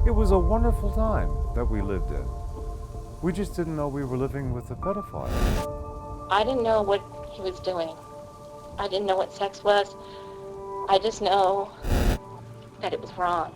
It was a wonderful time that we lived in. We just didn't know we were living with a pedophile. I didn't know what he was doing. I didn't know what sex was. I just know that it was wrong.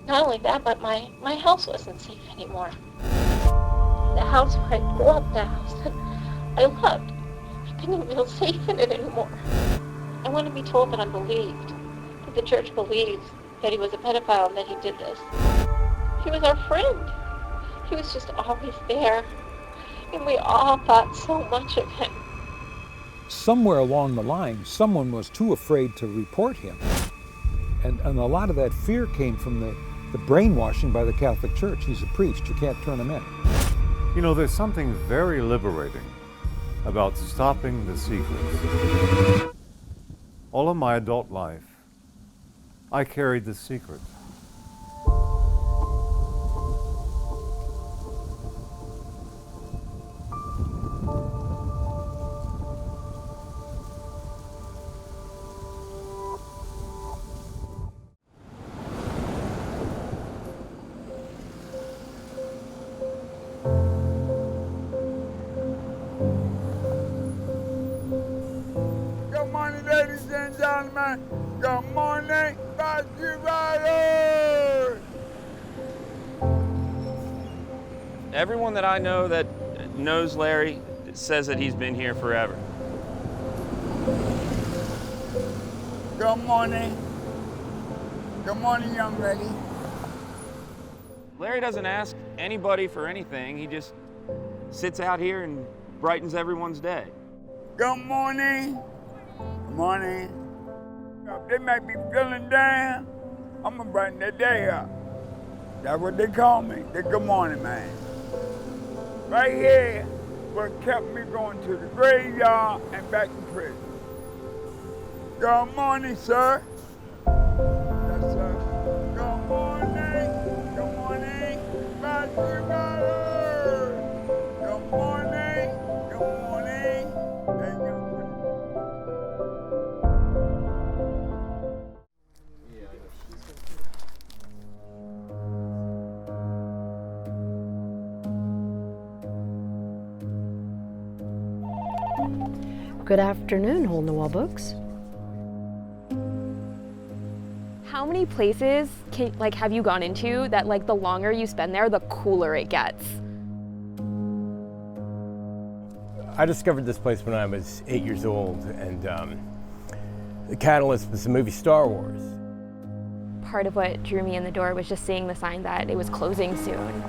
Not only that, but my house wasn't safe anymore. The house where I grew up, the house that I loved, I couldn't feel safe in it anymore. I want to be told that I'm believed, that the church believes that he was a pedophile and that he did this. He was our friend. He was just always there, and we all thought so much of him. Somewhere along the line, someone was too afraid to report him. And a lot of that fear came from the brainwashing by the Catholic Church. He's a priest, you can't turn him in. You know, there's something very liberating about stopping the secrets. All of my adult life, I carried the secret. Good morning, ladies and gentlemen. Good morning, Boston Riders. Everyone that I know that knows Larry says that he's been here forever. Good morning. Good morning, young lady. Larry doesn't ask anybody for anything. He just sits out here and brightens everyone's day. Good morning. Good morning. If they might be feeling down, I'm gonna brighten their day up. That's what they call me, the good morning man. Right here, what kept me going to the graveyard and back to prison. Good morning, sir. Yes, sir. Good morning. Good morning, Boston Riders. Good morning. Good morning. Thank you. Good afternoon, Hole in the Wall Books. How many places have you gone into that the longer you spend there, the cooler it gets? I discovered this place when I was 8 years old, and the catalyst was the movie Star Wars. Part of what drew me in the door was just seeing the sign that it was closing soon.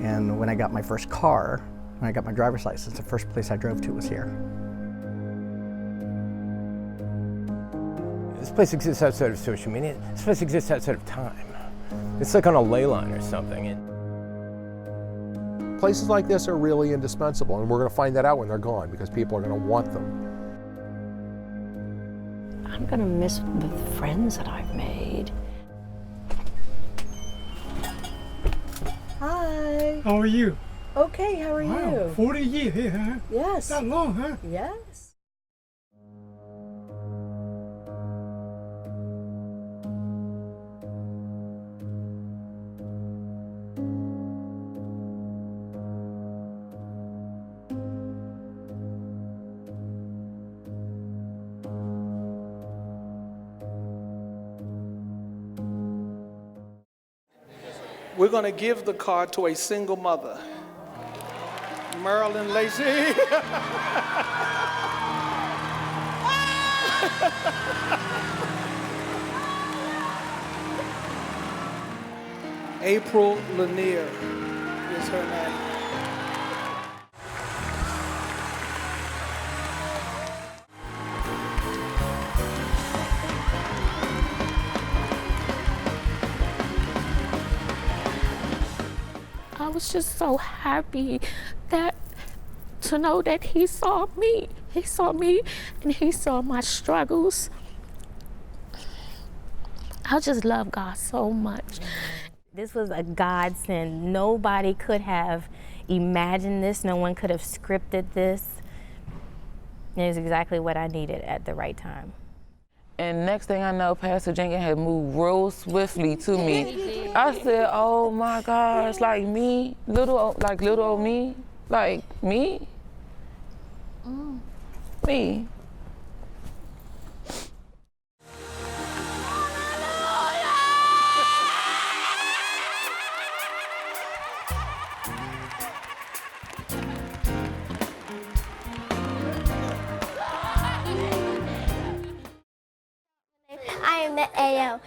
And when I got my first car, when I got my driver's license, the first place I drove to was here. This place exists outside of social media. This place exists outside of time. It's like on a ley line or something. Places like this are really indispensable, and we're going to find that out when they're gone because people are going to want them. I'm gonna miss the friends that I've made. Hi. How are you? Okay, how are Wow, you? 40 years here, huh? Yes. That long, huh? Yes. We're going to give the card to a single mother. Marilyn Lacey. April Lanier is her name. I was just so happy to know that he saw me. He saw me and he saw my struggles. I just love God so much. This was a godsend. Nobody could have imagined this. No one could have scripted this. It was exactly what I needed at the right time. And next thing I know, Pastor Jenkins had moved real swiftly to me. I said, oh my gosh, like me, little old me, like me, me. I am the ALEXANDERVR.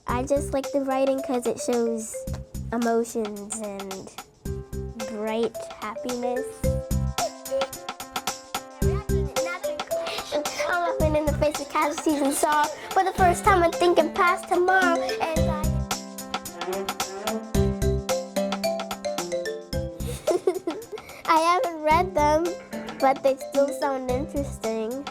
I just like the writing because it shows emotions and bright happiness. I'm laughing in the face of casualties and sorrow. For the first time, I'm thinking past tomorrow. And I haven't read them, but they still sound interesting.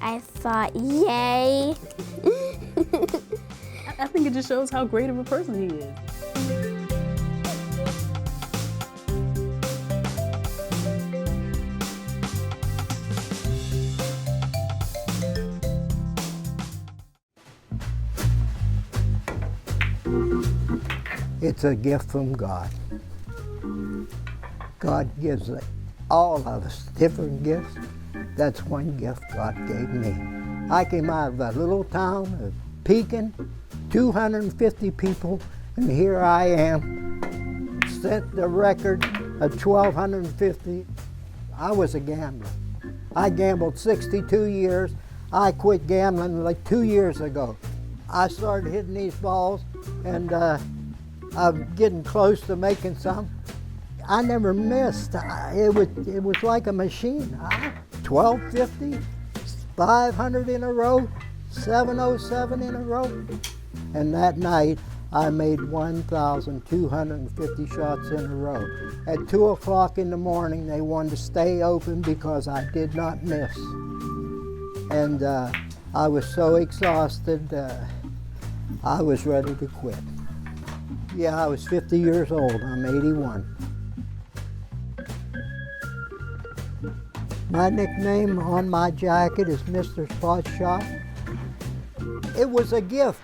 I thought, yay. I think it just shows how great of a person he is. It's a gift from God. God gives all of us different gifts. That's one gift God gave me. I came out of a little town of Pekin, 250 people, and here I am, set the record of 1,250. I was a gambler. I gambled 62 years. I quit gambling like 2 years ago. I started hitting these balls, and I'm getting close to making some. I never missed. It was like a machine. 1250, 500 in a row, 707 in a row. And that night, I made 1,250 shots in a row. At 2 o'clock in the morning, they wanted to stay open because I did not miss. And I was so exhausted, I was ready to quit. Yeah, I was 50 years old. I'm 81. My nickname on my jacket is Mr. Spot Shot. It was a gift.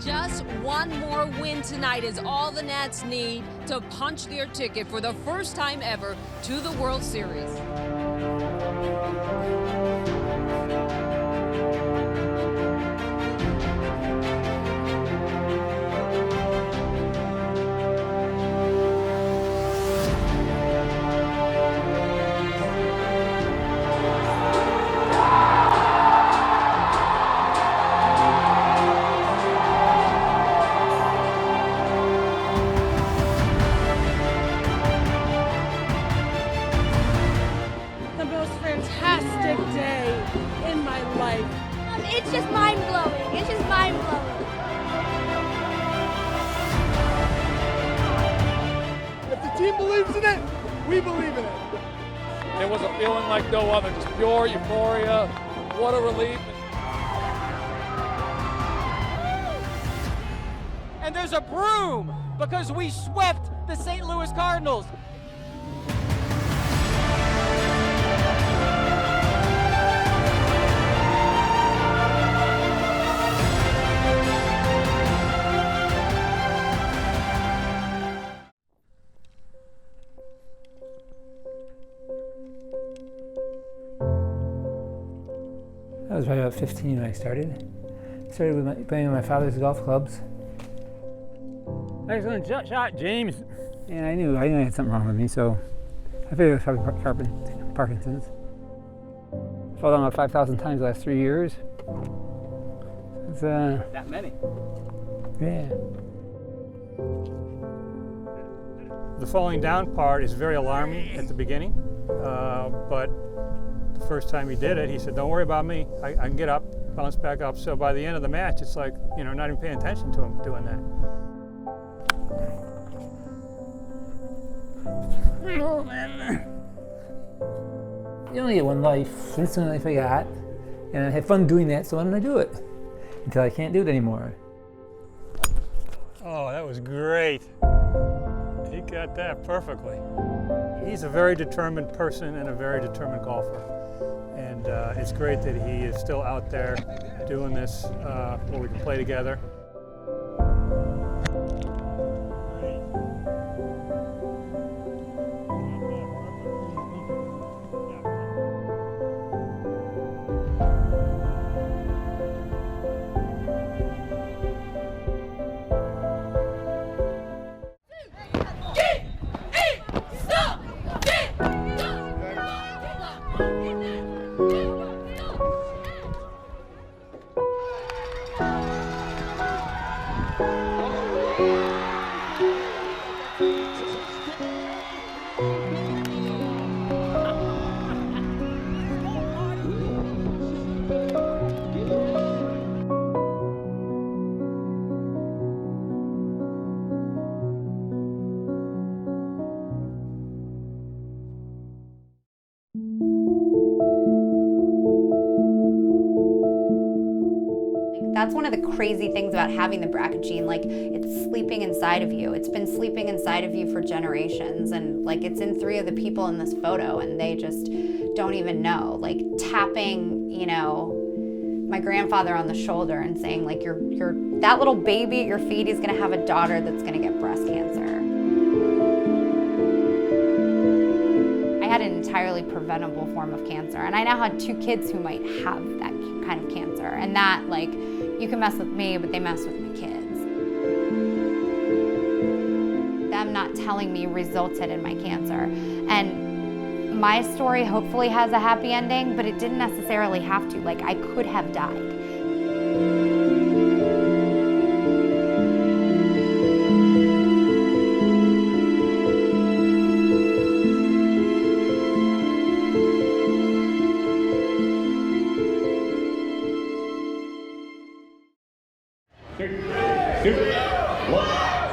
Just one more win tonight is all the Nats need to punch their ticket for the first time ever to the World Series. The most fantastic day in my life. It's just mind-blowing. It's just mind-blowing. If the team believes in it, we believe in it. It was a feeling like no other, just pure euphoria. What a relief. And there's a broom because we swept the St. Louis Cardinals. I was probably about 15 when I started. Started with playing with my father's golf clubs. Excellent shot, James. And I knew I had something wrong with me, so I figured it was probably Parkinson's. I fell down about 5,000 times the last 3 years. It's, That many? Yeah. The falling down part is very alarming at the beginning, but the first time he did it, he said, "Don't worry about me. I can get up, bounce back up." So by the end of the match, it's like, not even paying attention to him doing that. Oh, man. You only get one life. This is the only life I got. And I had fun doing that, so I'm going to do it until I can't do it anymore. Oh, that was great. He got that perfectly. He's a very determined person and a very determined golfer. And it's great that he is still out there doing this where we can play together. That's one of the crazy things about having the BRCA gene. Like, it's sleeping inside of you. It's been sleeping inside of you for generations, and like, it's in 3 of the people in this photo, and they just don't even know. Like, tapping, my grandfather on the shoulder and saying, like, that little baby at your feet is gonna have a daughter that's gonna get breast cancer. I had an entirely preventable form of cancer, and I now had 2 kids who might have that kind of cancer, and that, like, you can mess with me, but they mess with my kids. Them not telling me resulted in my cancer. And my story hopefully has a happy ending, but it didn't necessarily have to. Like, I could have died. Two, 1.